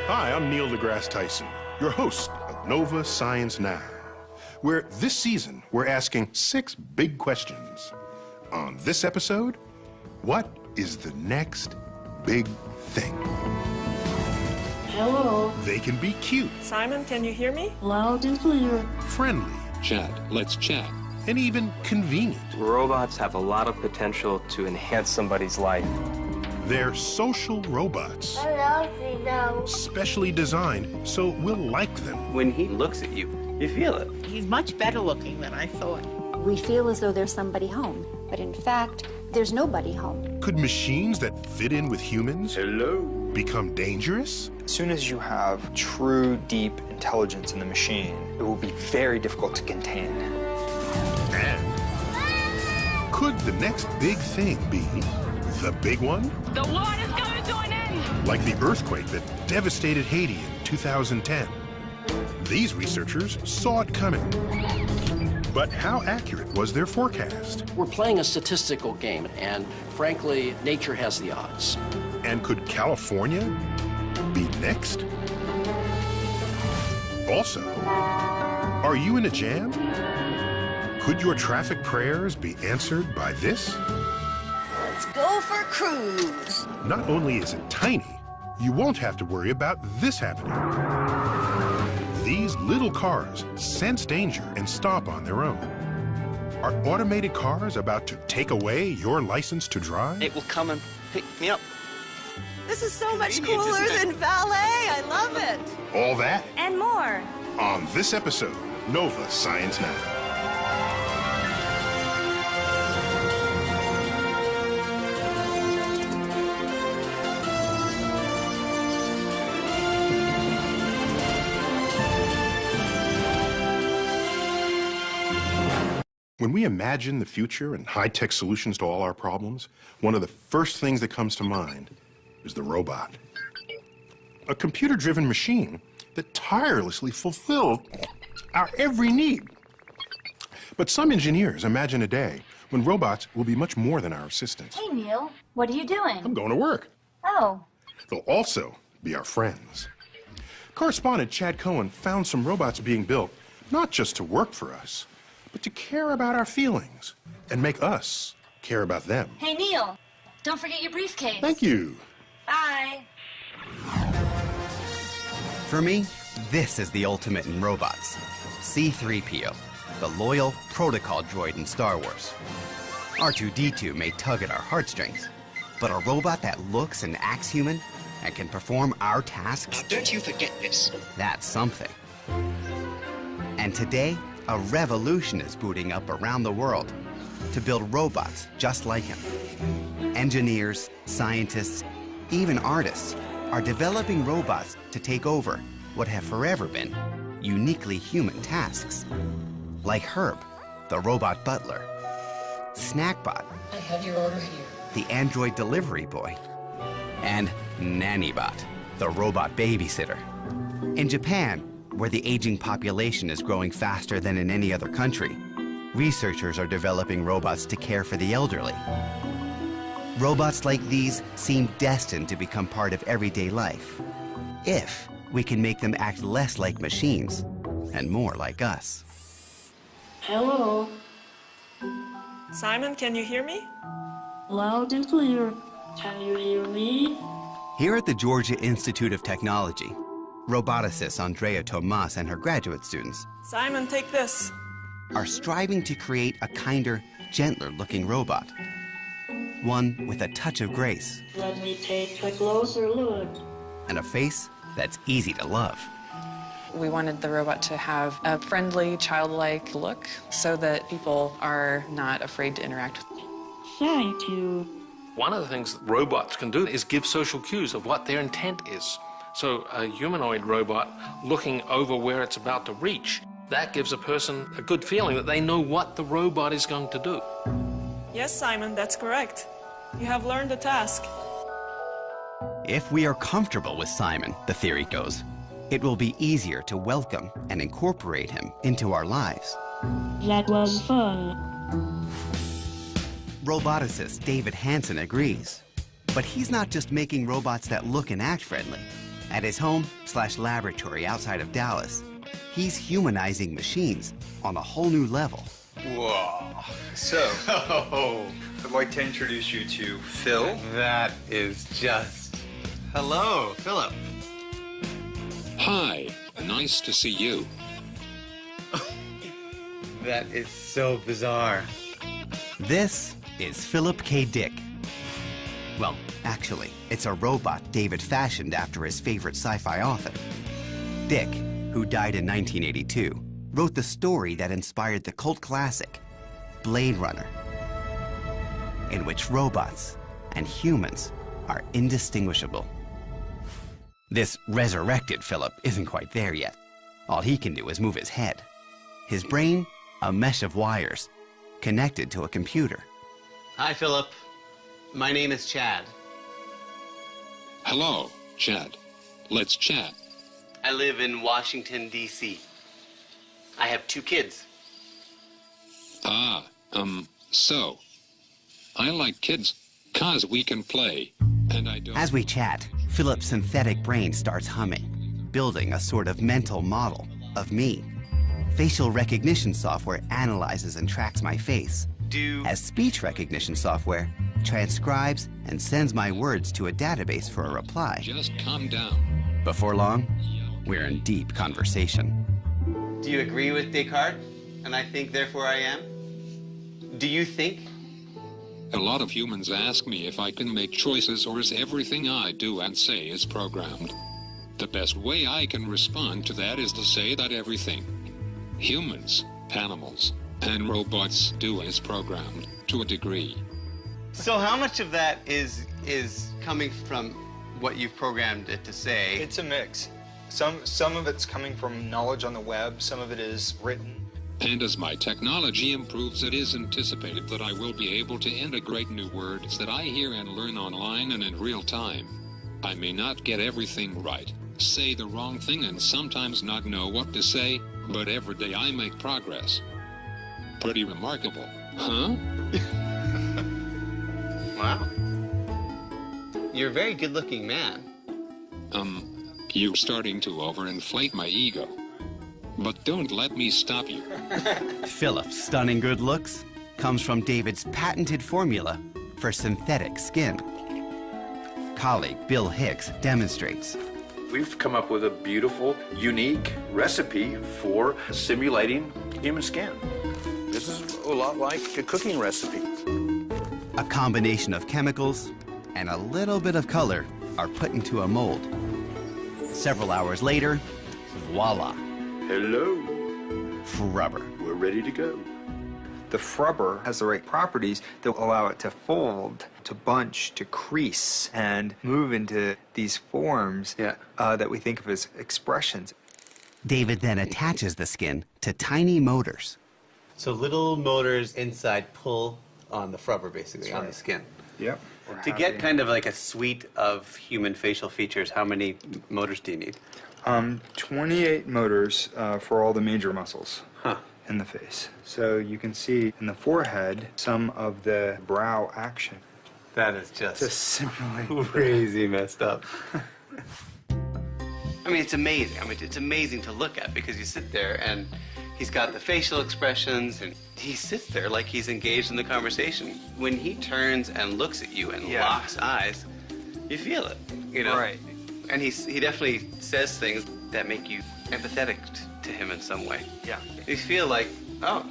Hi, I'm Neil deGrasse Tyson, your host of Nova Science Now, where this season we're asking 6 big questions. On this episode, what is the next big thing? Hello. They can be cute. Simon, can you hear me? Loud and clear. Friendly. Chad, let's chat. And even convenient. Robots have a lot of potential to enhance somebody's life. They're social robots. I love you now. Specially designed so we'll like them. When he looks at you, you feel it. He's much better looking than I thought. We feel as though there's somebody home, but in fact, there's nobody home. Could machines that fit in with humans become dangerous? As soon as you have true, deep intelligence in the machine, it will be very difficult to contain. And could the next big thing be the big one? The world is coming to an end! Like the earthquake that devastated Haiti in 2010. These researchers saw it coming. But how accurate was their forecast? We're playing a statistical game, and frankly, nature has the odds. And could California be next? Also, are you in a jam? Could your traffic prayers be answered by this? Let's go for a cruise. Not only is it tiny, you won't have to worry about this happening. These little cars sense danger and stop on their own. Are automated cars about to take away your license to drive? It will come and pick me up. This is so much cooler than valet. I love it. All that And more. on this episode, Nova Science Now. When we imagine the future and high-tech solutions to all our problems, one of the first things that comes to mind is the robot. A computer-driven machine that tirelessly fulfills our every need. But some engineers imagine a day when robots will be much more than our assistants. Hey, Neil. What are you doing? I'm going to work. Oh. They'll also be our friends. Correspondent Chad Cohen found some robots being built not just to work for us, but to care about our feelings and make us care about them. Hey, Neil. Don't forget your briefcase. Thank you. Bye. For me, this is the ultimate in robots. C-3PO, the loyal protocol droid in Star Wars. R2-D2 may tug at our heartstrings, but a robot that looks and acts human and can perform our tasks... Now, don't you forget this. That's something. And today, a revolution is booting up around the world to build robots just like him. Engineers, scientists, even artists are developing robots to take over what have forever been uniquely human tasks. Like Herb, the robot butler, Snackbot, I have your order here. the android delivery boy, and Nannybot, the robot babysitter. In Japan, where the aging population is growing faster than in any other country, researchers are developing robots to care for the elderly. Robots like these seem destined to become part of everyday life, if we can make them act less like machines and more like us. Hello. Simon, can you hear me? Loud and clear. Can you hear me? Here at the Georgia Institute of Technology, roboticist Andrea Tomas and her graduate students Simon, take this. are striving to create a kinder, gentler-looking robot. One with a touch of grace Let me take a closer look. and a face that's easy to love. We wanted the robot to have a friendly, childlike look so that people are not afraid to interact with it. Thank you. One of the things that robots can do is give social cues of what their intent is. So a humanoid robot looking over where it's about to reach, that gives a person a good feeling that they know what the robot is going to do. Yes, Simon, that's correct. You have learned the task. If we are comfortable with Simon, the theory goes, it will be easier to welcome and incorporate him into our lives. That was fun. Roboticist David Hansen agrees. But he's not just making robots that look and act friendly. At his home/laboratory outside of Dallas, he's humanizing machines on a whole new level. Whoa. So, I'd like to introduce you to Phil. That is just... Hello, Philip. Hi, nice to see you. That is so bizarre. This is Philip K. Dick. Well, actually, it's a robot David fashioned after his favorite sci-fi author. Dick, who died in 1982, wrote the story that inspired the cult classic, Blade Runner, in which robots and humans are indistinguishable. This resurrected Philip isn't quite there yet. All he can do is move his head. His brain, a mesh of wires, connected to a computer. Hi, Philip. My name is Chad. Hello, Chad. Let's chat. I live in Washington, D.C. I have 2 kids. So. I like kids, 'cause we can play, and I don't... As we chat, Philip's synthetic brain starts humming, building a sort of mental model of me. Facial recognition software analyzes and tracks my face, as speech recognition software transcribes and sends my words to a database for a reply. Just calm down. Before long, we're in deep conversation. Do you agree with Descartes? And I think, therefore I am? Do you think? A lot of humans ask me if I can make choices or is everything I do and say is programmed. The best way I can respond to that is to say that everything humans, animals, and robots do is programmed, to a degree. So how much of that is coming from what you've programmed it to say? It's a mix. Some of it's coming from knowledge on the web, some of it is written. And as my technology improves, it is anticipated that I will be able to integrate new words that I hear and learn online and in real time. I may not get everything right, say the wrong thing, and sometimes not know what to say, but every day I make progress. Pretty remarkable, huh? Wow. You're a very good-looking man. You're starting to overinflate my ego. But don't let me stop you. Philip's stunning good looks comes from David's patented formula for synthetic skin. Colleague Bill Hicks demonstrates. We've come up with a beautiful, unique recipe for simulating human skin. This is a lot like a cooking recipe. A combination of chemicals and a little bit of color are put into a mold. Several hours later, voila. Hello. Frubber. We're ready to go. The frubber has the right properties that allow it to fold, to bunch, to crease, and move into these forms that we think of as expressions. David then attaches the skin to tiny motors. So little motors inside pull on the frubber, basically, on the skin. Yep. To get kind of like a suite of human facial features, how many motors do you need? 28 motors for all the major muscles in the face. So you can see in the forehead some of the brow action. That is just simulate crazy messed up. I mean, it's amazing. I mean, it's amazing to look at because you sit there and he's got the facial expressions and he sits there like he's engaged in the conversation. When he turns and looks at you and locks eyes, you feel it, you know? Right. And he definitely says things that make you empathetic to him in some way. Yeah. You feel like, oh,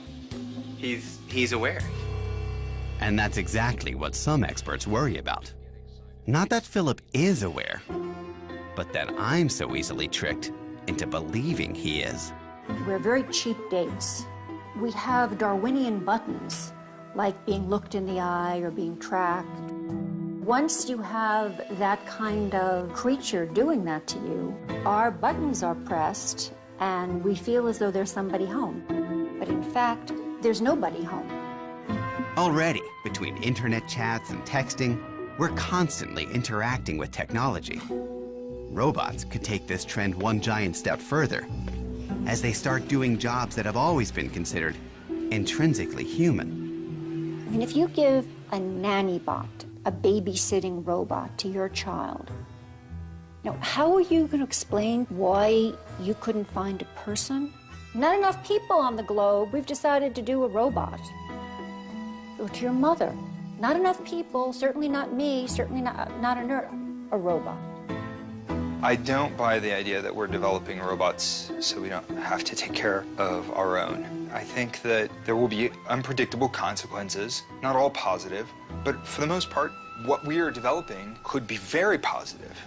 he's aware. And that's exactly what some experts worry about. Not that Philip is aware, but that I'm so easily tricked into believing he is. We're very cheap dates. We have Darwinian buttons, like being looked in the eye or being tracked. Once you have that kind of creature doing that to you, our buttons are pressed and we feel as though there's somebody home. But in fact, there's nobody home. Already, between internet chats and texting, we're constantly interacting with technology. Robots could take this trend one giant step further, as they start doing jobs that have always been considered intrinsically human. I mean, if you give a nanny bot, a babysitting robot to your child. Now, how are you going to explain why you couldn't find a person? Not enough people on the globe. We've decided to do a robot. Or to your mother. Not enough people, certainly not me, certainly not a robot. I don't buy the idea that we're developing robots so we don't have to take care of our own. I think that there will be unpredictable consequences, not all positive, but for the most part, what we are developing could be very positive.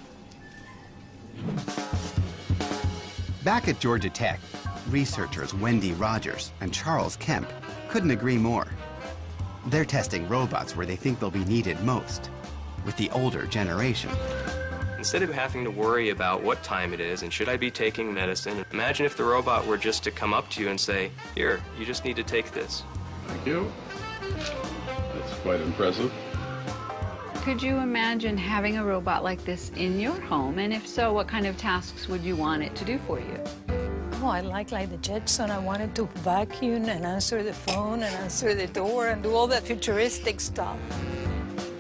Back at Georgia Tech, researchers Wendy Rogers and Charles Kemp couldn't agree more. They're testing robots where they think they'll be needed most, with the older generation. Instead of having to worry about what time it is and should I be taking medicine, imagine if the robot were just to come up to you and say, here, you just need to take this. Thank you. That's quite impressive. Could you imagine having a robot like this in your home? And if so, what kind of tasks would you want it to do for you? Oh, I like the Jetson. I wanted to vacuum and answer the phone and answer the door and do all that futuristic stuff.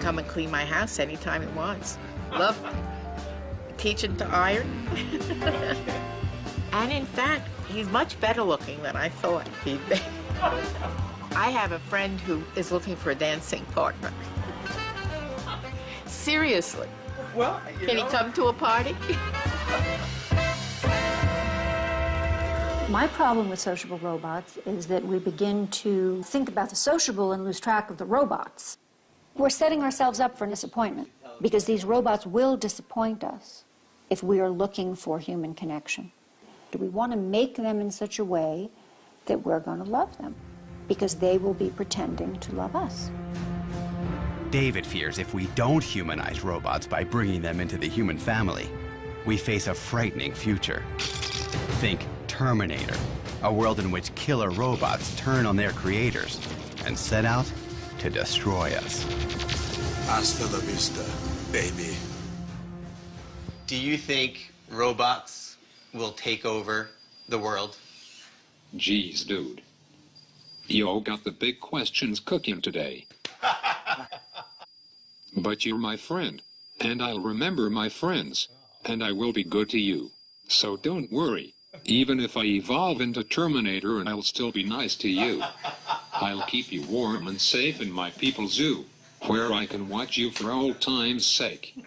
Come and clean my house anytime it wants. Love teaching to iron. And in fact, he's much better looking than I thought he'd be. I have a friend who is looking for a dancing partner. Seriously. Well, can he come to a party? My problem with sociable robots is that we begin to think about the sociable and lose track of the robots. We're setting ourselves up for disappointment because these robots will disappoint us if we are looking for human connection. Do we want to make them in such a way that we're going to love them because they will be pretending to love us? David fears if we don't humanize robots by bringing them into the human family, we face a frightening future. Think Terminator, a world in which killer robots turn on their creators and set out to destroy us. Hasta la vista, baby. Do you think robots will take over the world? Geez, dude. You got the big questions cooking today. But you're my friend, and I'll remember my friends, and I will be good to you. So don't worry. Even if I evolve into Terminator, and I'll still be nice to you. I'll keep you warm and safe in my people's zoo, where I can watch you for old time's sake.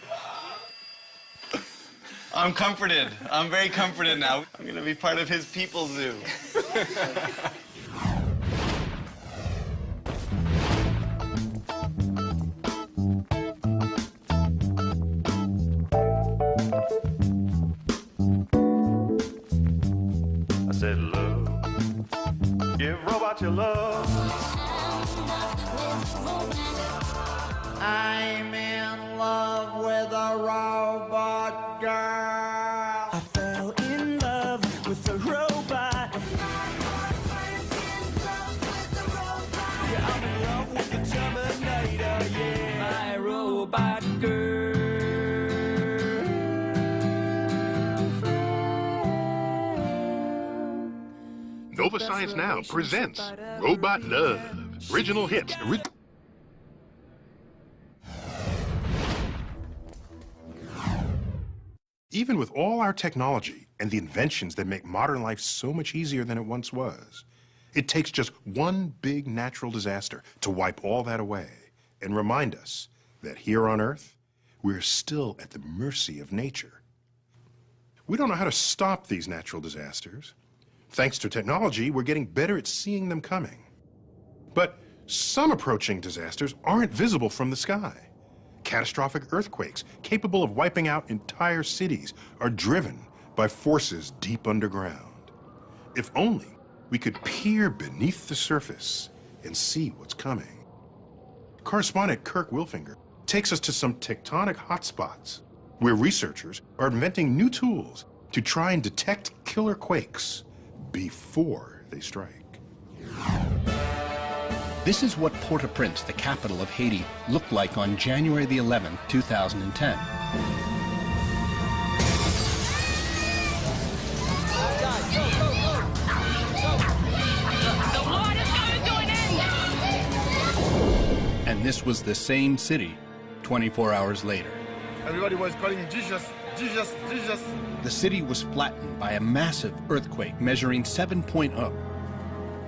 I'm comforted. I'm very comforted now. I'm going to be part of his people's zoo. I said love, give robots your love. I'm in love with a robot girl. I fell in love with a robot. Yeah, I'm in love with the Terminator, yeah. My robot girl. Nova Science Now presents Robot Love. Original hits. Even with all our technology and the inventions that make modern life so much easier than it once was, it takes just one big natural disaster to wipe all that away and remind us that here on Earth, we're still at the mercy of nature. We don't know how to stop these natural disasters. Thanks to technology, we're getting better at seeing them coming. But some approaching disasters aren't visible from the sky. Catastrophic earthquakes, capable of wiping out entire cities, are driven by forces deep underground. If only we could peer beneath the surface and see what's coming. Correspondent Kirk Wilfinger takes us to some tectonic hotspots where researchers are inventing new tools to try and detect killer quakes before they strike. This is what Port-au-Prince, the capital of Haiti, looked like on January the 11th, 2010. And this was the same city 24 hours later. Everybody was calling Jesus, Jesus, Jesus. The city was flattened by a massive earthquake measuring 7.0.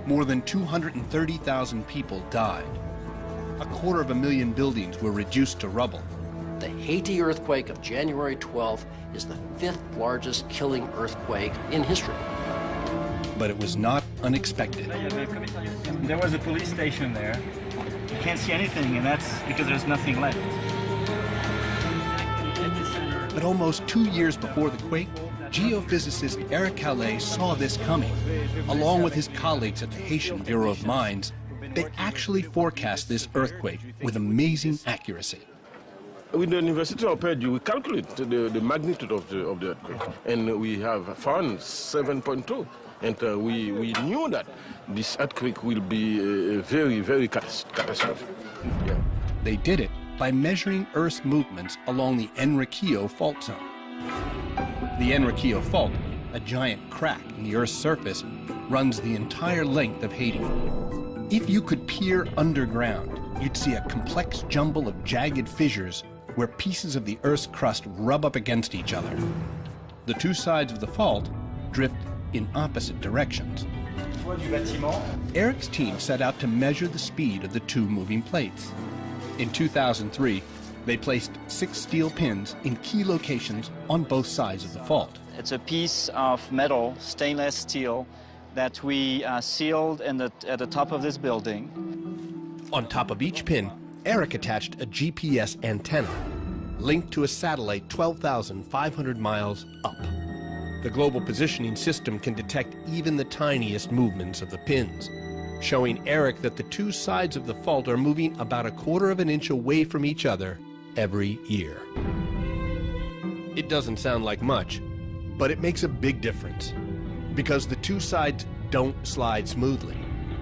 More than 230,000 people died. 250,000 buildings were reduced to rubble. The Haiti earthquake of January 12th is the 5th largest killing earthquake in history. But it was not unexpected. There was a police station there. You can't see anything, and that's because there's nothing left. But almost 2 years before the quake, geophysicist Eric Calais saw this coming. Along with his colleagues at the Haitian Bureau of Mines, they actually forecast this earthquake with amazing accuracy. With the University of Purdue, we calculate the magnitude of the earthquake, and we have found 7.2. And we knew that this earthquake will be very, very catastrophic. Yeah. They did it by measuring Earth's movements along the Enriquillo fault zone. The Enriquillo fault, a giant crack in the Earth's surface, runs the entire length of Haiti. If you could peer underground, you'd see a complex jumble of jagged fissures where pieces of the Earth's crust rub up against each other. The two sides of the fault drift in opposite directions. Eric's team set out to measure the speed of the two moving plates. In 2003, they placed 6 steel pins in key locations on both sides of the fault. It's a piece of metal, stainless steel, that we sealed at the top of this building. On top of each pin, Eric attached a GPS antenna linked to a satellite 12,500 miles up. The global positioning system can detect even the tiniest movements of the pins, showing Eric that the two sides of the fault are moving about 1/4 of an inch away from each other every year. It doesn't sound like much, but it makes a big difference because the two sides don't slide smoothly.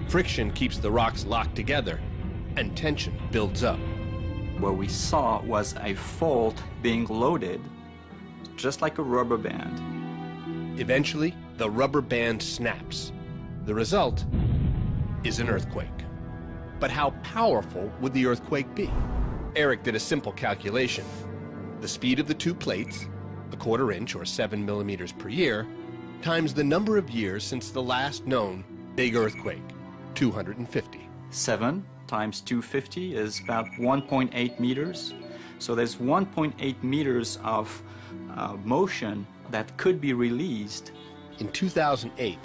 Friction keeps the rocks locked together and tension builds up. What we saw was a fault being loaded just like a rubber band. Eventually, the rubber band snaps. The result is an earthquake. But how powerful would the earthquake be? Eric did a simple calculation. The speed of the two plates, 1/4 inch or 7 millimeters per year, times the number of years since the last known big earthquake, 250. 7 times 250 is about 1.8 meters. So there's 1.8 meters of motion that could be released. In 2008,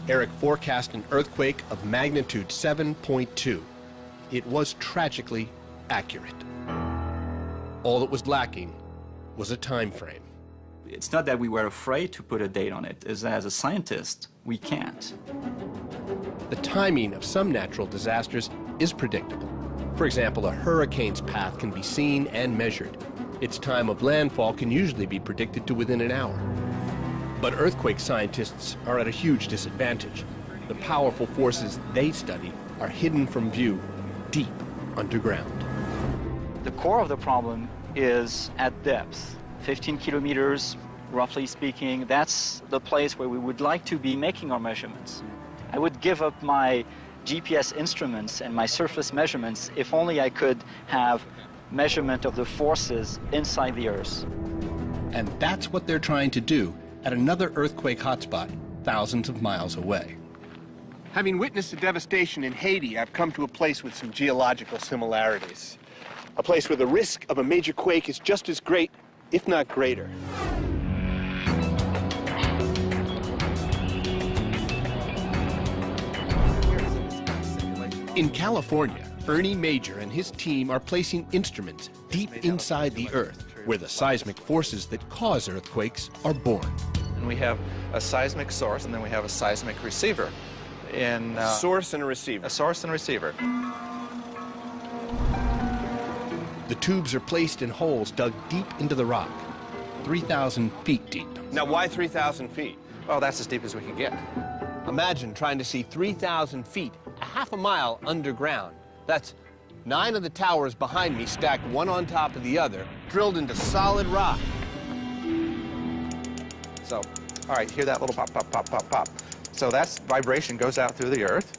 Eric forecast an earthquake of magnitude 7.2. It was tragically accurate. All that was lacking was a time frame. It's not that we were afraid to put a date on it. As a scientist, we can't. The timing of some natural disasters is predictable. For example, a hurricane's path can be seen and measured. Its time of landfall can usually be predicted to within an hour. But earthquake scientists are at a huge disadvantage. The powerful forces they study are hidden from view deep underground. The core of the problem is at depth, 15 kilometers, roughly speaking. That's the place where we would like to be making our measurements. I would give up my GPS instruments and my surface measurements if only I could have measurement of the forces inside the Earth. And that's what they're trying to do at another earthquake hotspot thousands of miles away. Having witnessed the devastation in Haiti, I've come to a place with some geological similarities. A place where the risk of a major quake is just as great, if not greater. In California, Ernie Major and his team are placing instruments deep inside the Earth, where the seismic forces that cause earthquakes are born. And we have a seismic source, and then we have a seismic receiver. Source and a receiver. A source and a receiver. The tubes are placed in holes dug deep into the rock, 3,000 feet deep. Now, why 3,000 feet? Well, that's as deep as we can get. Imagine trying to see 3,000 feet, a half a mile underground. That's 9 of the towers behind me stacked one on top of the other, drilled into solid rock. So, all right, hear that little pop, pop, pop, pop, pop. So that's vibration goes out through the Earth,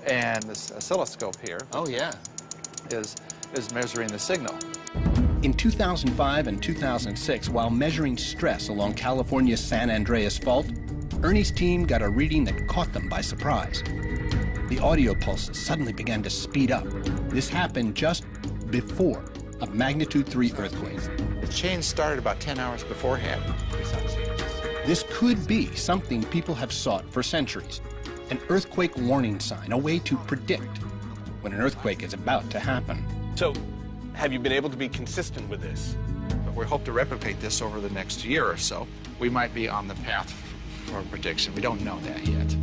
and this oscilloscope here. Oh, yeah. Is is measuring the signal. In 2005 and 2006, while measuring stress along California's San Andreas Fault, Ernie's team got a reading that caught them by surprise. The audio pulses suddenly began to speed up. This happened just before a magnitude 3 earthquake. The change started about 10 hours beforehand. This could be something people have sought for centuries. An earthquake warning sign, a way to predict when an earthquake is about to happen. So, have you been able to be consistent with this? We hope to replicate this over the next year or so. We might be on the path for prediction. We don't know that yet.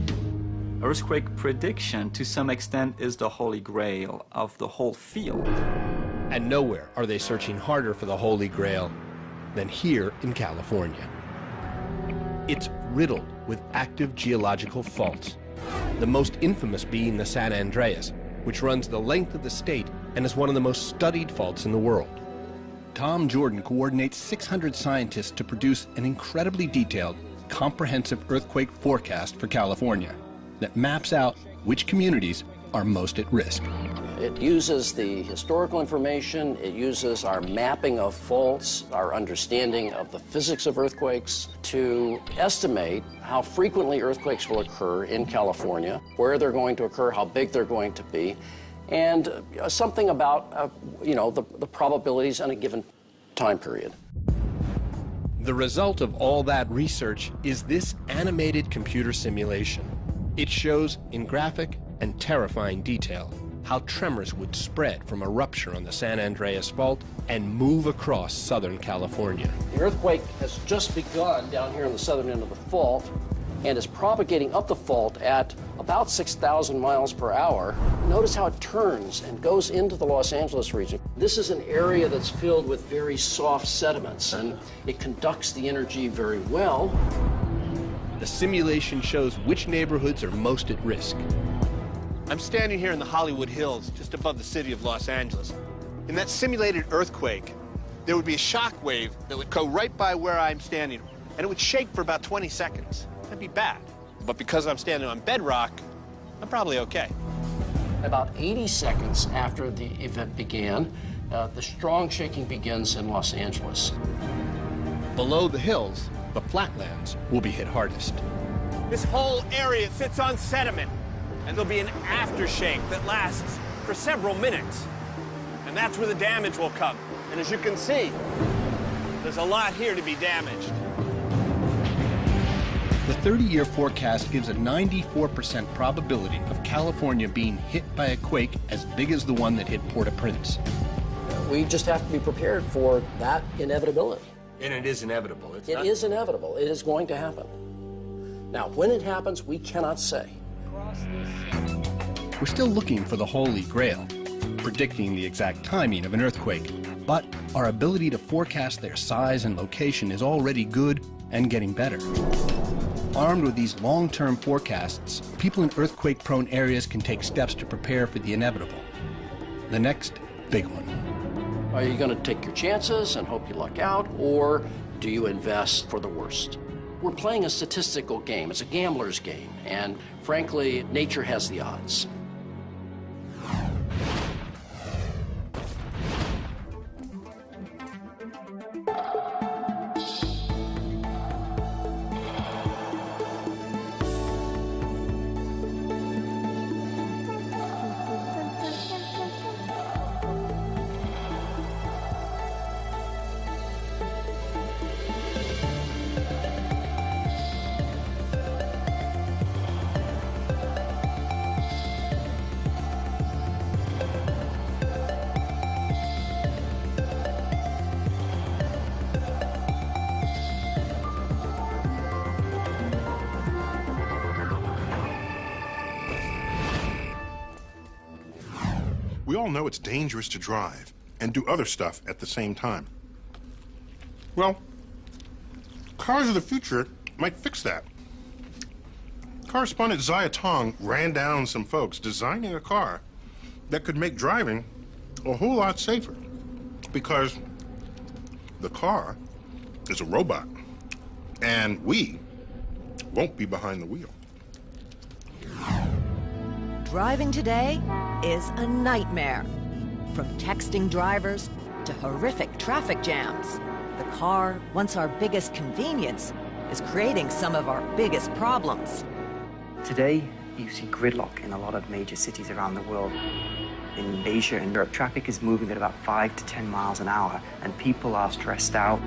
Earthquake prediction, to some extent, is the holy grail of the whole field. And nowhere are they searching harder for the Holy Grail than here in California. It's riddled with active geological faults, the most infamous being the San Andreas, which runs the length of the state and is one of the most studied faults in the world. Tom Jordan coordinates 600 scientists to produce an incredibly detailed, comprehensive earthquake forecast for California that maps out which communities are most at risk. It uses the historical information, it uses our mapping of faults, our understanding of the physics of earthquakes to estimate how frequently earthquakes will occur in California, where they're going to occur, how big they're going to be, and something about, the probabilities in a given time period. The result of all that research is this animated computer simulation. It shows in graphic and terrifying detail how tremors would spread from a rupture on the San Andreas Fault and move across Southern California. The earthquake has just begun down here on the southern end of the fault and is propagating up the fault at about 6,000 miles per hour. Notice how it turns and goes into the Los Angeles region. This is an area that's filled with very soft sediments, and it conducts the energy very well. The simulation shows which neighborhoods are most at risk. I'm standing here in the Hollywood Hills, just above the city of Los Angeles. In that simulated earthquake, there would be a shock wave that would go right by where I'm standing, and it would shake for about 20 seconds. That'd be bad. But because I'm standing on bedrock, I'm probably okay. About 80 seconds after the event began, the strong shaking begins in Los Angeles. Below the hills, the flatlands will be hit hardest. This whole area sits on sediment, and there'll be an aftershake that lasts for several minutes. And that's where the damage will come. And as you can see, there's a lot here to be damaged. The 30-year forecast gives a 94% probability of California being hit by a quake as big as the one that hit Port-au-Prince. We just have to be prepared for that inevitability. And it is inevitable. It is inevitable. It is going to happen. Now, when it happens, we cannot say. We're still looking for the Holy Grail, predicting the exact timing of an earthquake, but our ability to forecast their size and location is already good and getting better. Armed with these long-term forecasts, people in earthquake-prone areas can take steps to prepare for the inevitable. The next big one. Are you going to take your chances and hope you luck out, or do you invest for the worst? We're playing a statistical game. It's a gambler's game, and frankly, nature has the odds. We all know it's dangerous to drive and do other stuff at the same time. Well, cars of the future might fix that. Correspondent Zaya Tong ran down some folks designing a car that could make driving a whole lot safer, because the car is a robot, and we won't be behind the wheel. Driving today is a nightmare. From texting drivers to horrific traffic jams, the car, once our biggest convenience, is creating some of our biggest problems. Today, you see gridlock in a lot of major cities around the world. In Asia and Europe, traffic is moving at about 5 to 10 miles an hour, and people are stressed out.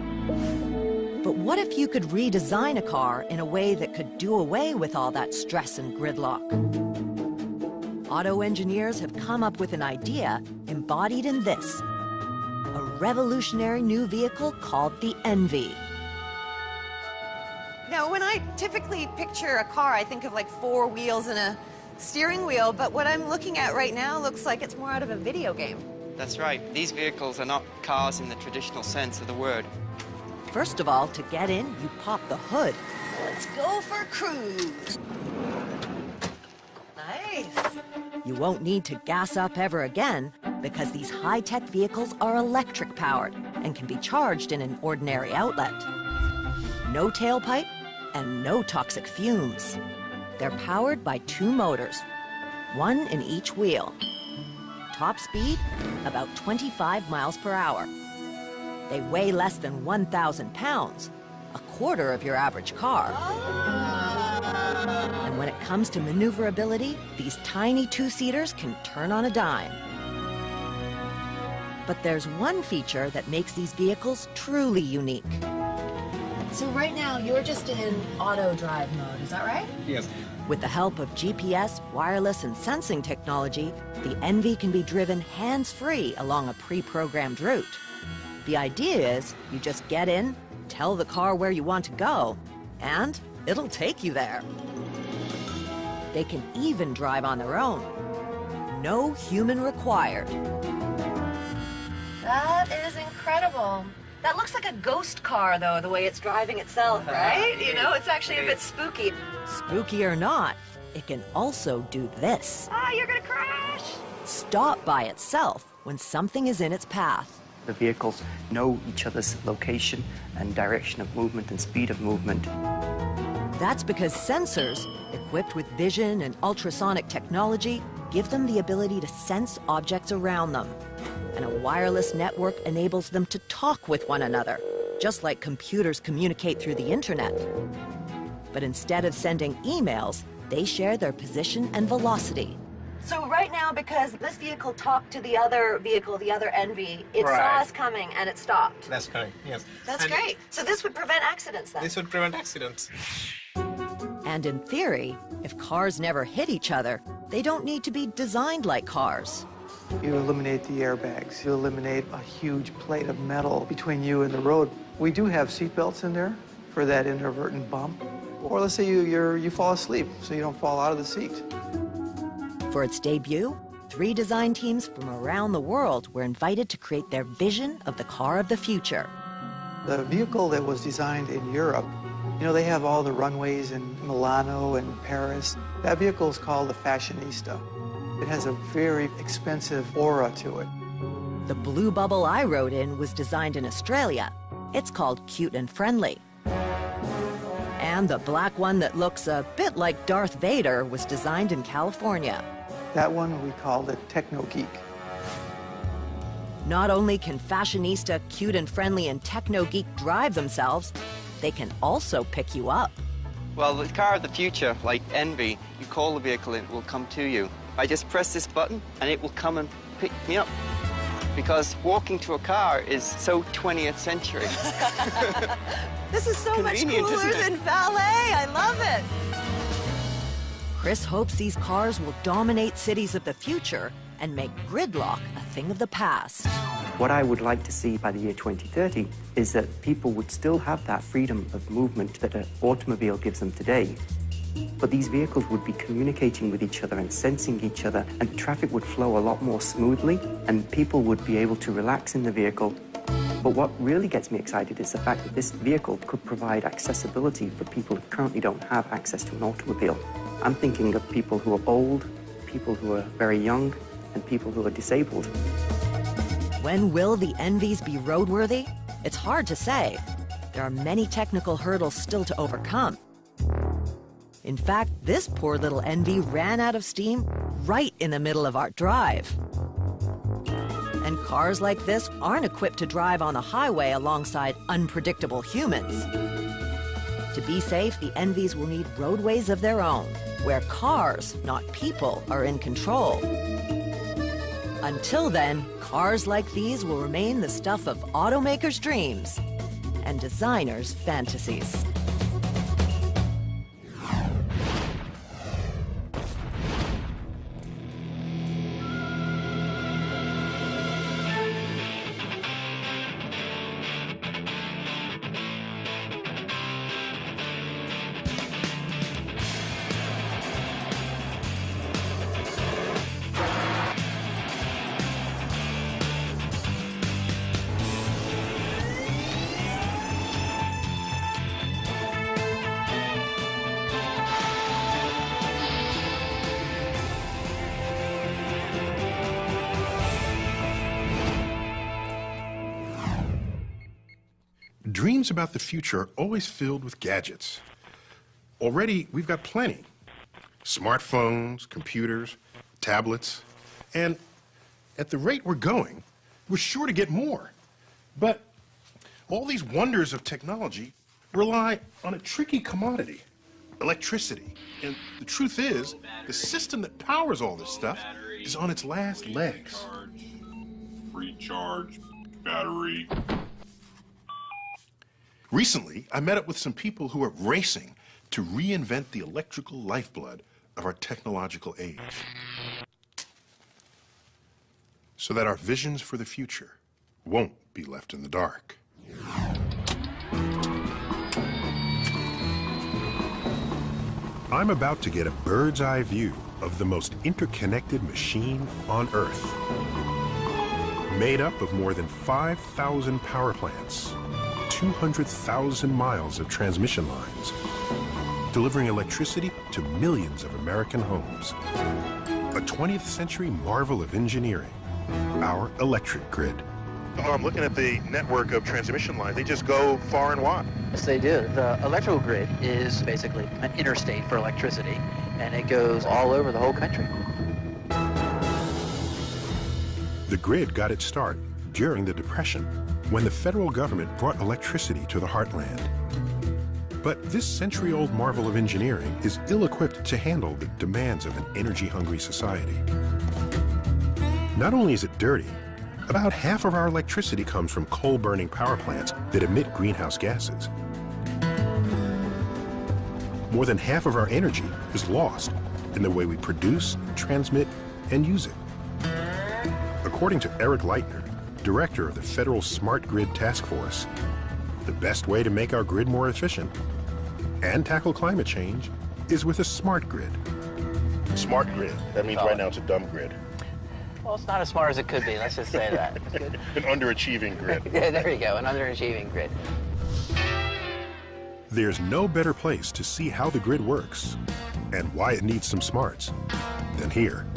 But what if you could redesign a car in a way that could do away with all that stress and gridlock? Auto engineers have come up with an idea embodied in this, a revolutionary new vehicle called the ENVI. Now, when I typically picture a car, I think of like 4 wheels and a steering wheel, but what I'm looking at right now looks like it's more out of a video game. That's right. These vehicles are not cars in the traditional sense of the word. First of all, to get in, you pop the hood. Let's go for a cruise. Nice. You won't need to gas up ever again because these high-tech vehicles are electric-powered and can be charged in an ordinary outlet. No tailpipe and no toxic fumes. They're powered by 2 motors, 1 in each wheel. Top speed, about 25 miles per hour. They weigh less than 1,000 pounds, a quarter of your average car. And when it comes to maneuverability, these tiny 2-seaters can turn on a dime. But there's one feature that makes these vehicles truly unique. So right now, you're just in auto drive mode, is that right? Yes. With the help of GPS, wireless, and sensing technology, the ENVI can be driven hands-free along a pre-programmed route. The idea is you just get in, tell the car where you want to go, and it'll take you there. They can even drive on their own. No human required. That is incredible. That looks like a ghost car, though, the way it's driving itself, right? You know, it's actually a bit spooky. Spooky or not, it can also do this. Ah, you're gonna crash! Stop by itself when something is in its path. The vehicles know each other's location and direction of movement and speed of movement. That's because sensors, equipped with vision and ultrasonic technology, give them the ability to sense objects around them. And a wireless network enables them to talk with one another, just like computers communicate through the internet. But instead of sending emails, they share their position and velocity. So right now, because this vehicle talked to the other vehicle, the other ENVI, it saw us coming and it stopped. That's correct, yes. That's great. So this would prevent accidents then? This would prevent accidents. And in theory, if cars never hit each other, they don't need to be designed like cars. You eliminate the airbags. You eliminate a huge plate of metal between you and the road. We do have seat belts in there for that inadvertent bump. Or let's say you fall asleep, so you don't fall out of the seat. For its debut, 3 design teams from around the world were invited to create their vision of the car of the future. The vehicle that was designed in Europe, you know, they have all the runways in Milano and Paris. That vehicle is called the Fashionista. It has a very expensive aura to it. The blue bubble I rode in was designed in Australia. It's called Cute and Friendly. And the black one that looks a bit like Darth Vader was designed in California. That one we call the Techno Geek. Not only can Fashionista, Cute and Friendly, and Techno Geek drive themselves, they can also pick you up. Well, the car of the future, like ENVI, you call the vehicle and it will come to you. I just press this button and it will come and pick me up. Because walking to a car is so 20th century. This is so much Convenient, cooler isn't it? than ballet. I love it. Chris hopes these cars will dominate cities of the future and make gridlock a thing of the past. What I would like to see by the year 2030 is that people would still have that freedom of movement that an automobile gives them today. But these vehicles would be communicating with each other and sensing each other, and traffic would flow a lot more smoothly, and people would be able to relax in the vehicle. But what really gets me excited is the fact that this vehicle could provide accessibility for people who currently don't have access to an automobile. I'm thinking of people who are old, people who are very young, and people who are disabled. When will the ENVIs be roadworthy? It's hard to say. There are many technical hurdles still to overcome. In fact, this poor little ENVI ran out of steam right in the middle of our drive. And cars like this aren't equipped to drive on the highway alongside unpredictable humans. To be safe, the ENVIs will need roadways of their own, where cars, not people, are in control. Until then, cars like these will remain the stuff of automakers' dreams and designers' fantasies. Dreams about the future are always filled with gadgets. Already, we've got plenty. Smartphones, computers, tablets, and at the rate we're going, we're sure to get more. But all these wonders of technology rely on a tricky commodity, electricity. And the truth is, the system that powers all this stuff is on its last legs. Free charge, battery. Recently, I met up with some people who are racing to reinvent the electrical lifeblood of our technological age, so that our visions for the future won't be left in the dark. I'm about to get a bird's eye view of the most interconnected machine on Earth, made up of more than 5,000 power plants, 200,000 miles of transmission lines, delivering electricity to millions of American homes. A 20th century marvel of engineering, our electric grid. Oh, I'm looking at the network of transmission lines. They just go far and wide. Yes, they do. The electrical grid is basically an interstate for electricity, and it goes all over the whole country. The grid got its start during the Depression, when the federal government brought electricity to the heartland. But this century-old marvel of engineering is ill-equipped to handle the demands of an energy-hungry society. Not only is it dirty, about half of our electricity comes from coal-burning power plants that emit greenhouse gases. More than half of our energy is lost in the way we produce, transmit, and use it. According to Eric Leitner, director of the Federal Smart Grid Task Force, the best way to make our grid more efficient and tackle climate change is with a smart grid. Smart grid. That means right now it's a dumb grid. Well, it's not as smart as it could be, let's just say that. An underachieving grid. Yeah, there you go, an underachieving grid. There's no better place to see how the grid works and why it needs some smarts than here.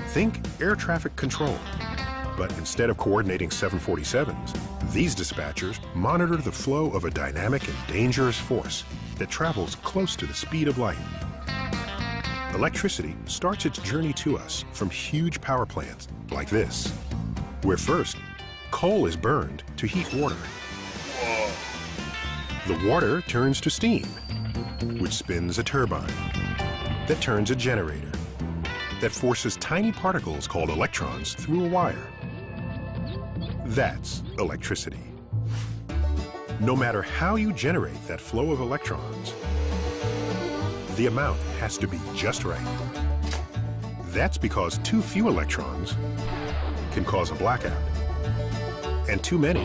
Think air traffic control. But instead of coordinating 747s, these dispatchers monitor the flow of a dynamic and dangerous force that travels close to the speed of light. Electricity starts its journey to us from huge power plants like this, where first, coal is burned to heat water. The water turns to steam, which spins a turbine that turns a generator that forces tiny particles called electrons through a wire. That's electricity. No matter how you generate that flow of electrons, the amount has to be just right. That's because too few electrons can cause a blackout, and too many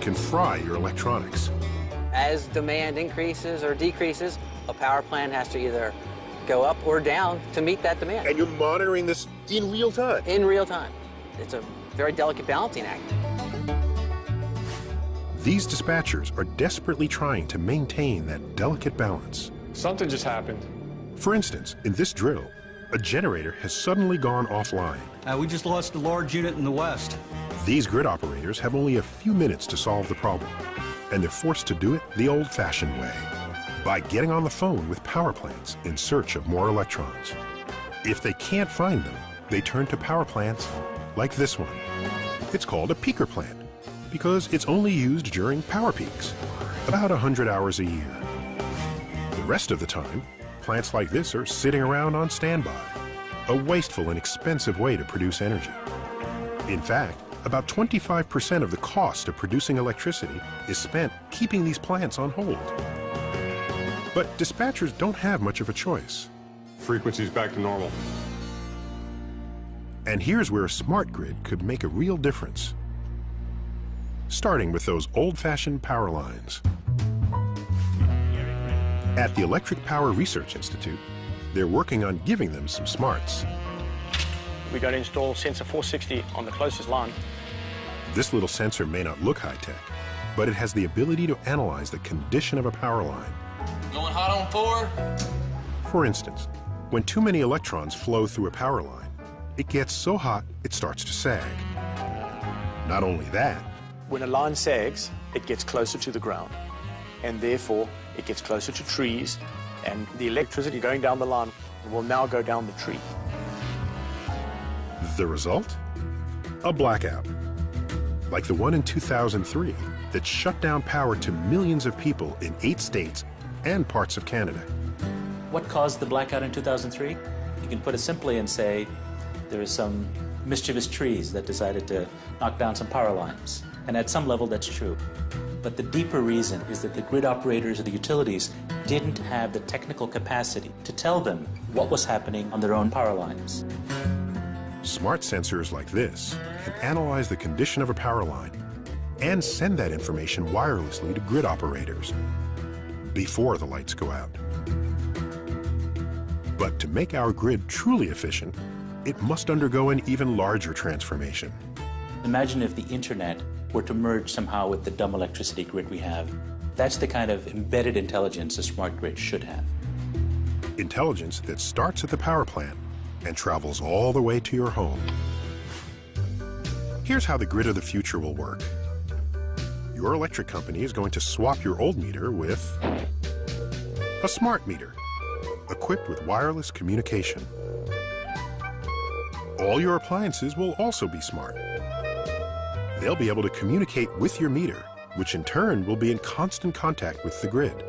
can fry your electronics. As demand increases or decreases, a power plant has to either go up or down to meet that demand. And you're monitoring this in real time? In real time. It's a very delicate balancing act. These dispatchers are desperately trying to maintain that delicate balance. Something just happened. For instance, in this drill, a generator has suddenly gone offline. We just lost a large unit in the west. These grid operators have only a few minutes to solve the problem, and they're forced to do it the old-fashioned way, by getting on the phone with power plants in search of more electrons. If they can't find them, they turn to power plants like this one. It's called a peaker plant because it's only used during power peaks, about 100 hours a year. The rest of the time, plants like this are sitting around on standby, a wasteful and expensive way to produce energy. In fact, about 25% of the cost of producing electricity is spent keeping these plants on hold. But dispatchers don't have much of a choice. Frequency's back to normal. And here's where a smart grid could make a real difference. Starting with those old-fashioned power lines. At the Electric Power Research Institute, they're working on giving them some smarts. We're going to install sensor 460 on the closest line. This little sensor may not look high-tech, but it has the ability to analyze the condition of a power line. Going hot on 4? For instance, when too many electrons flow through a power line, it gets so hot it starts to sag. Not only that, When a line sags, it gets closer to the ground, and therefore it gets closer to trees, and the electricity going down the line will now go down the tree. the result? A blackout. Like the one in 2003 that shut down power to millions of people in 8 states and parts of Canada. What caused the blackout in 2003? You can put it simply and say there were some mischievous trees that decided to knock down some power lines. And at some level, that's true. But the deeper reason is that the grid operators or the utilities didn't have the technical capacity to tell them what was happening on their own power lines. Smart sensors like this can analyze the condition of a power line and send that information wirelessly to grid operators before the lights go out. But to make our grid truly efficient, it must undergo an even larger transformation. Imagine if the internet were to merge somehow with the dumb electricity grid we have. That's the kind of embedded intelligence a smart grid should have. Intelligence that starts at the power plant and travels all the way to your home. Here's how the grid of the future will work. Your electric company is going to swap your old meter with a smart meter, equipped with wireless communication. All your appliances will also be smart. They'll be able to communicate with your meter, which in turn will be in constant contact with the grid.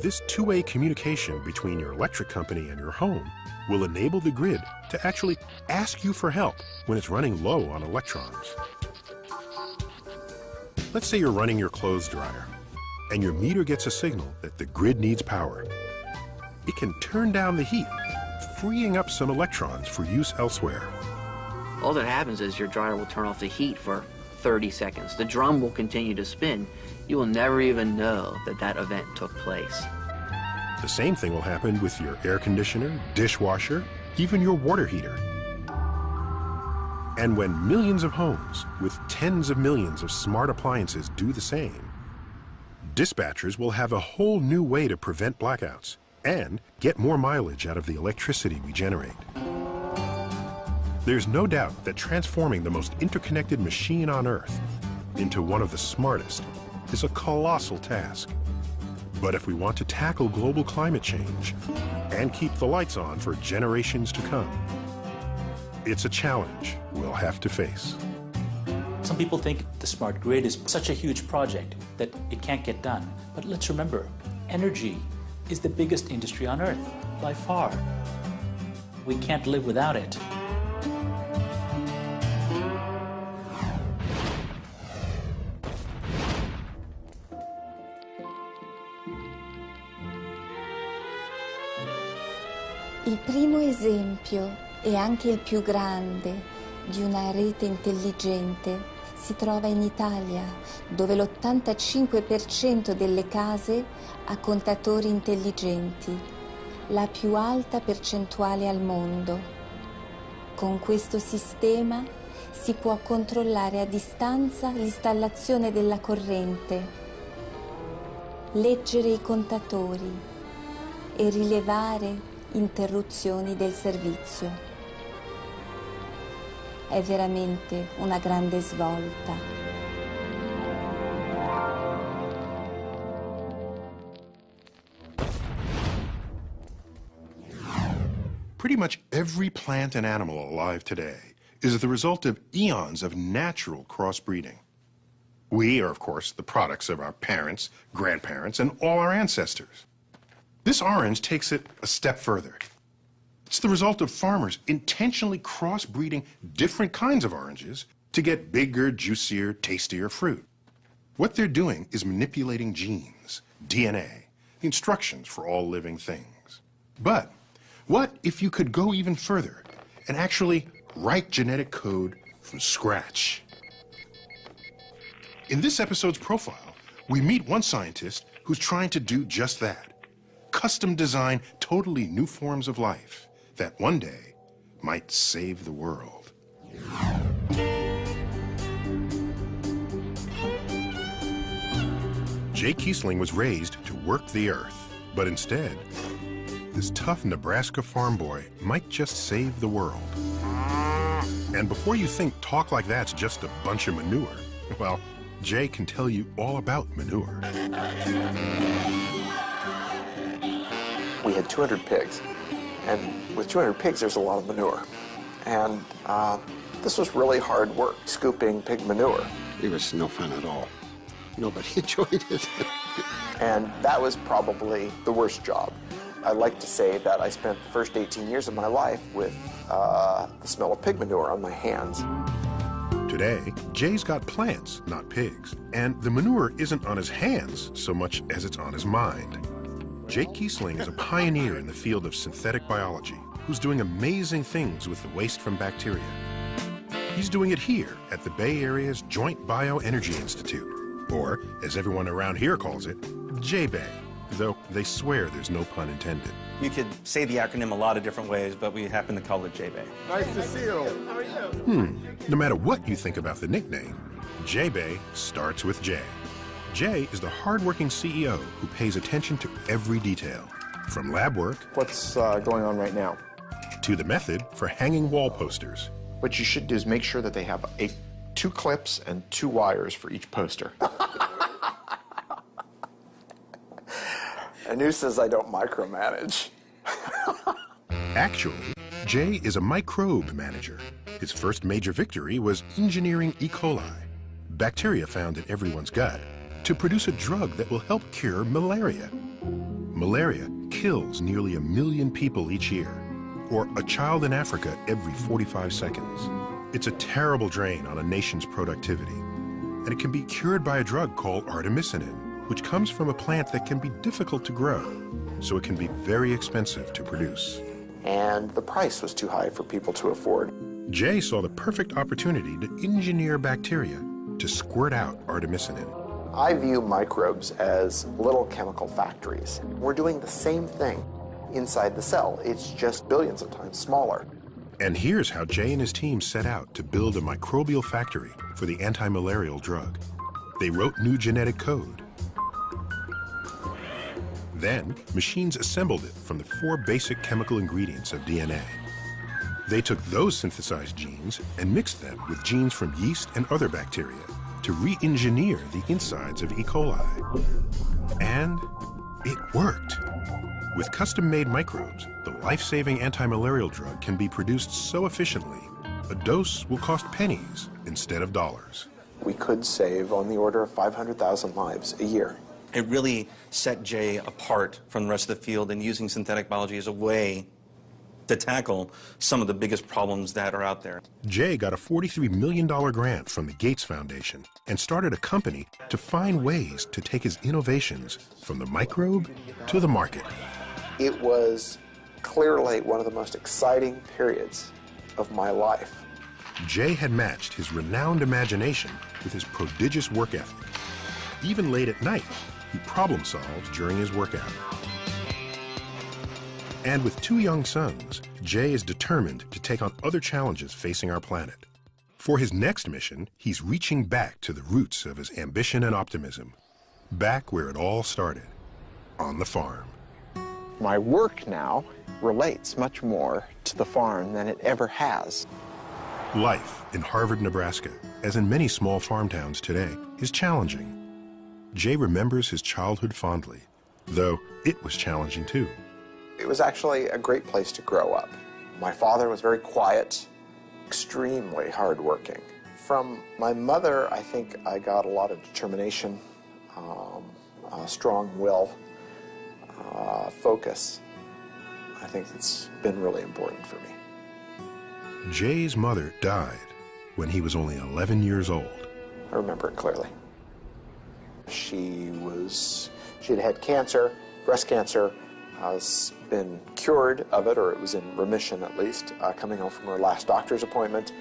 This two-way communication between your electric company and your home will enable the grid to actually ask you for help when it's running low on electrons. Let's say you're running your clothes dryer and your meter gets a signal that the grid needs power. It can turn down the heat, freeing up some electrons for use elsewhere. All that happens is your dryer will turn off the heat for 30 seconds. The drum will continue to spin. You will never even know that that event took place. The same thing will happen with your air conditioner, dishwasher, even your water heater. And when millions of homes with tens of millions of smart appliances do the same, dispatchers will have a whole new way to prevent blackouts and get more mileage out of the electricity we generate. There's no doubt that transforming the most interconnected machine on Earth into one of the smartest is a colossal task. But if we want to tackle global climate change and keep the lights on for generations to come, it's a challenge we'll have to face. Some people think the smart grid is such a huge project that it can't get done. But let's remember, energy is the biggest industry on Earth, by far. We can't live without it. Il primo esempio, e anche il più grande, di una rete intelligente si trova in Italia, dove l'85% delle case ha contatori intelligenti, la più alta percentuale al mondo. Con questo sistema si può controllare a distanza l'installazione della corrente, leggere i contatori e rilevare interruzioni del servizio. È veramente una grande svolta. Pretty much every plant and animal alive today is the result of eons of natural crossbreeding. We are, of course, the products of our parents, grandparents, and all our ancestors. This orange takes it a step further. It's the result of farmers intentionally crossbreeding different kinds of oranges to get bigger, juicier, tastier fruit. What they're doing is manipulating genes, DNA, the instructions for all living things. But what if you could go even further and actually write genetic code from scratch? In this episode's profile, we meet one scientist who's trying to do just that. Custom design totally new forms of life that one day might save the world. Jay Kiesling was raised to work the earth, but instead, this tough Nebraska farm boy might just save the world. And before you think talk like that's just a bunch of manure, well, Jay can tell you all about manure. We had 200 pigs, and with 200 pigs, there's a lot of manure. And this was really hard work, scooping pig manure. It was no fun at all. Nobody enjoyed it. And that was probably the worst job. I like to say that I spent the first 18 years of my life with the smell of pig manure on my hands. Today, Jay's got plants, not pigs, and the manure isn't on his hands so much as it's on his mind. Jay Kiesling is a pioneer in the field of synthetic biology who's doing amazing things with the waste from bacteria. He's doing it here at the Bay Area's Joint Bioenergy Institute, or as everyone around here calls it, J-Bay, though they swear there's no pun intended. You could say the acronym a lot of different ways, but we happen to call it J-Bay. Nice to see you. How are you? No matter what you think about the nickname, J-Bay starts with J. Jay is the hardworking CEO who pays attention to every detail, from lab work. What's going on right now? To the method for hanging wall posters. What you should do is make sure that they have 2 clips and 2 wires for each poster. And who says I don't micromanage? Actually, Jay is a microbe manager. His first major victory was engineering E. coli, bacteria found in everyone's gut, to produce a drug that will help cure malaria. Malaria kills nearly 1 million people each year, or a child in Africa every 45 seconds. It's a terrible drain on a nation's productivity, and it can be cured by a drug called artemisinin, which comes from a plant that can be difficult to grow, so it can be very expensive to produce. And the price was too high for people to afford. Jay saw the perfect opportunity to engineer bacteria to squirt out artemisinin. I view microbes as little chemical factories. We're doing the same thing inside the cell. It's just billions of times smaller. And here's how Jay and his team set out to build a microbial factory for the anti-malarial drug. They wrote new genetic code. Then, machines assembled it from the 4 basic chemical ingredients of DNA. They took those synthesized genes and mixed them with genes from yeast and other bacteria to re-engineer the insides of E. coli. And it worked. With custom-made microbes, the life-saving anti-malarial drug can be produced so efficiently, a dose will cost pennies instead of dollars. We could save on the order of 500,000 lives a year. It really set Jay apart from the rest of the field in using synthetic biology as a way to tackle some of the biggest problems that are out there. Jay got a $43 million grant from the Gates Foundation and started a company to find ways to take his innovations from the microbe to the market. It was clearly one of the most exciting periods of my life. Jay had matched his renowned imagination with his prodigious work ethic. Even late at night, he problem-solved during his workout. And with 2 young sons, Jay is determined to take on other challenges facing our planet. For his next mission, he's reaching back to the roots of his ambition and optimism, back where it all started, on the farm. My work now relates much more to the farm than it ever has. Life in Harvard, Nebraska, as in many small farm towns today, is challenging. Jay remembers his childhood fondly, though it was challenging too. It was actually a great place to grow up. My father was very quiet, extremely hardworking. From my mother, I think I got a lot of determination, strong will, focus. I think it's been really important for me. Jay's mother died when he was only 11 years old. I remember it clearly. She had had cancer, breast cancer, has been cured of it, or it was in remission at least, coming home from her last doctor's appointment.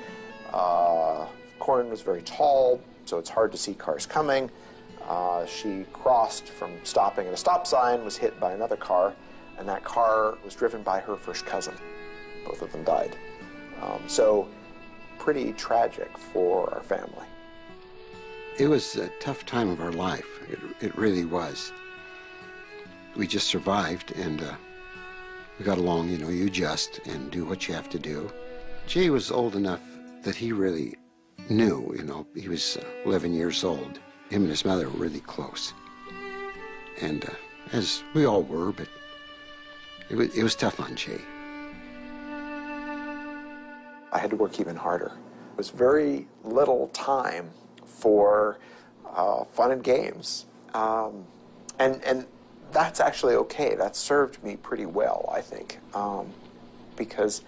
Corin was very tall, so it's hard to see cars coming. She crossed from stopping at a stop sign, was hit by another car, and that car was driven by her first cousin. Both of them died. So pretty tragic for our family. It was a tough time of our life. It really was. We just survived, and we got along. You know, you adjust and do what you have to do. Jay was old enough that he really knew, you know, he was 11 years old. Him and his mother were really close. And as we all were, but it was tough on Jay. I had to work even harder. It was very little time for fun and games. And that's actually okay. That served me pretty well, I think, because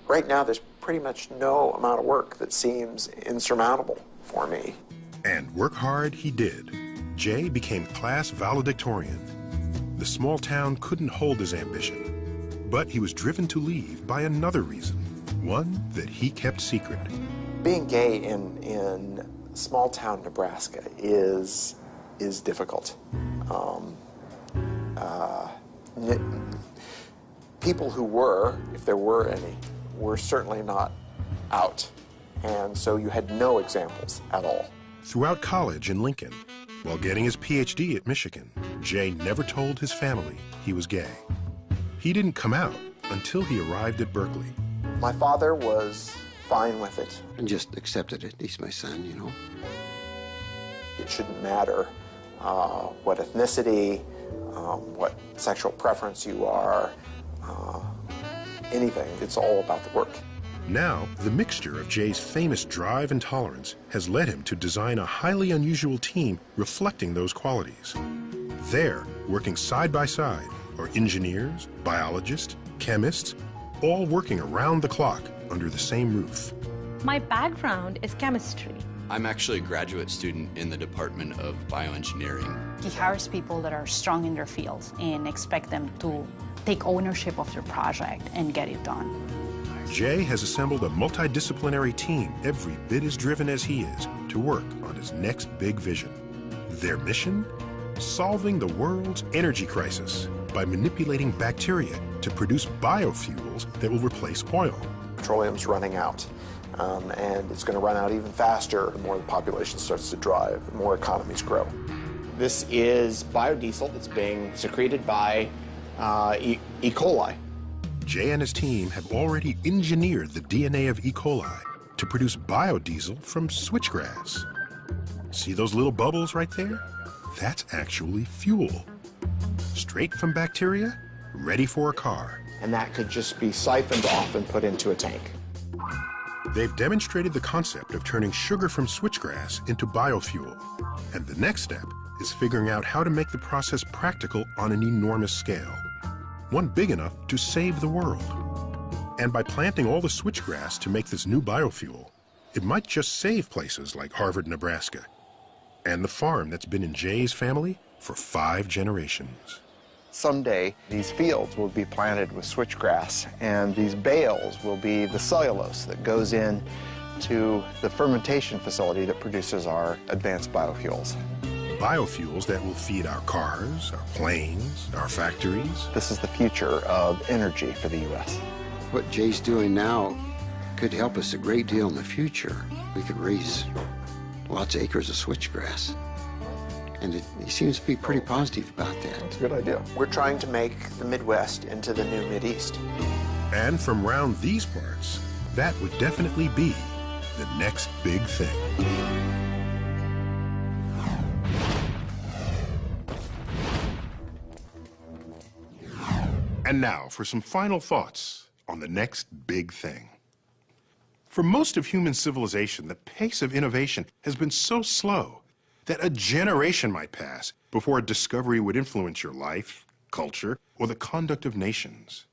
right now there's pretty much no amount of work that seems insurmountable for me. And work hard he did. Jay became class valedictorian. The small town couldn't hold his ambition, but he was driven to leave by another reason, one that he kept secret. Being gay in small town Nebraska is difficult. People who were, if there were any, were certainly not out. And so you had no examples at all. Throughout college in Lincoln, while getting his PhD at Michigan, Jay never told his family he was gay. He didn't come out until he arrived at Berkeley. My father was fine with it. And just accepted it. He's my son, you know. It shouldn't matter what ethnicity, what sexual preference you are, anything. It's all about the work. Now, the mixture of Jay's famous drive and tolerance has led him to design a highly unusual team reflecting those qualities. There, working side by side, are engineers, biologists, chemists, all working around the clock under the same roof. My background is chemistry. I'm actually a graduate student in the Department of Bioengineering. He hires people that are strong in their fields and expect them to take ownership of their project and get it done. Jay has assembled a multidisciplinary team every bit as driven as he is to work on his next big vision. Their mission? Solving the world's energy crisis by manipulating bacteria to produce biofuels that will replace oil. Petroleum's running out, and it's going to run out even faster the more the population starts to drive, the more economies grow. This is biodiesel that's being secreted by E. coli. Jay and his team have already engineered the DNA of E. coli to produce biodiesel from switchgrass. See those little bubbles right there? That's actually fuel. Straight from bacteria, ready for a car. And that could just be siphoned off and put into a tank. They've demonstrated the concept of turning sugar from switchgrass into biofuel. And the next step is figuring out how to make the process practical on an enormous scale. One big enough to save the world. And by planting all the switchgrass to make this new biofuel, it might just save places like Harvard, Nebraska, and the farm that's been in Jay's family for 5 generations. Someday, these fields will be planted with switchgrass, and these bales will be the cellulose that goes in to the fermentation facility that produces our advanced biofuels. Biofuels that will feed our cars, our planes, our factories. This is the future of energy for the U.S. What Jay's doing now could help us a great deal in the future. We could raise lots of acres of switchgrass. And he seems to be pretty positive about that. That's a good idea. We're trying to make the Midwest into the new Mideast. And from round these parts, that would definitely be the next big thing. And now for some final thoughts on the next big thing. For most of human civilization, the pace of innovation has been so slow that a generation might pass before a discovery would influence your life, culture, or the conduct of nations.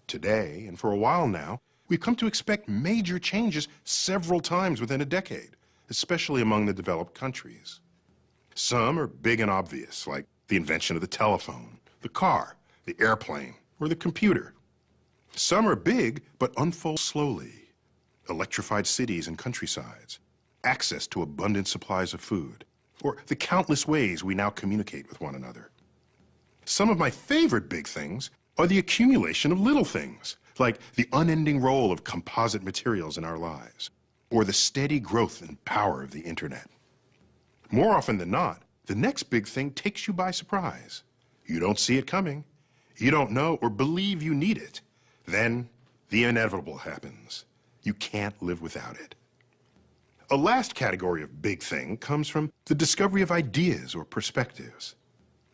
Today, and for a while now, we've come to expect major changes several times within a decade, especially among the developed countries. Some are big and obvious, like the invention of the telephone, the car, the airplane, or the computer. Some are big but unfold slowly. Electrified cities and countrysides, access to abundant supplies of food, or the countless ways we now communicate with one another. Some of my favorite big things are the accumulation of little things, like the unending role of composite materials in our lives, or the steady growth and power of the internet. More often than not, the next big thing takes you by surprise. You don't see it coming. You don't know or believe you need it. Then the inevitable happens. You can't live without it. A last category of big thing comes from the discovery of ideas or perspectives.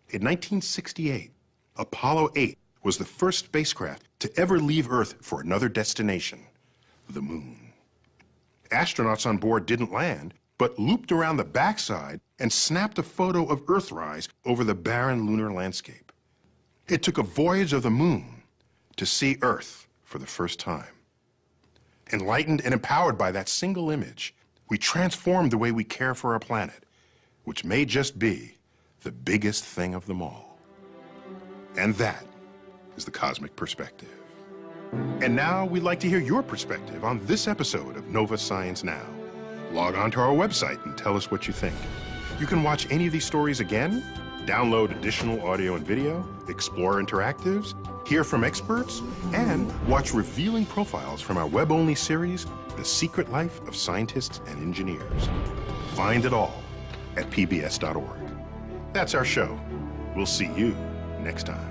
In 1968, Apollo 8 was the first spacecraft to ever leave Earth for another destination, the moon. Astronauts on board didn't land, but looped around the backside and snapped a photo of Earthrise over the barren lunar landscape. It took a voyage of the moon to see Earth for the first time. Enlightened and empowered by that single image, we transformed the way we care for our planet, which may just be the biggest thing of them all. And that is the Cosmic Perspective. And now we'd like to hear your perspective on this episode of Nova Science Now. Log on to our website and tell us what you think. You can watch any of these stories again, download additional audio and video, explore interactives, hear from experts, and watch revealing profiles from our web-only series, The Secret Life of Scientists and Engineers. Find it all at pbs.org. That's our show. We'll see you next time.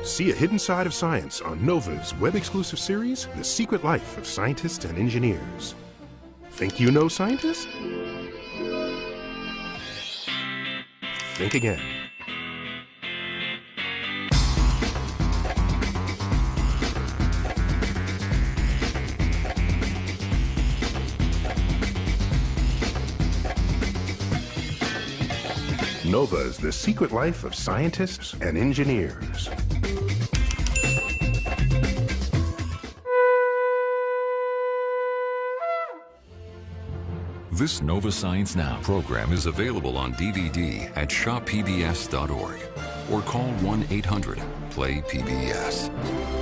See a hidden side of science on NOVA's web-exclusive series, The Secret Life of Scientists and Engineers. Think you know scientists? Think again. NOVA's The Secret Life of Scientists and Engineers. This Nova Science Now program is available on DVD at shoppbs.org or call 1-800-PLAY-PBS.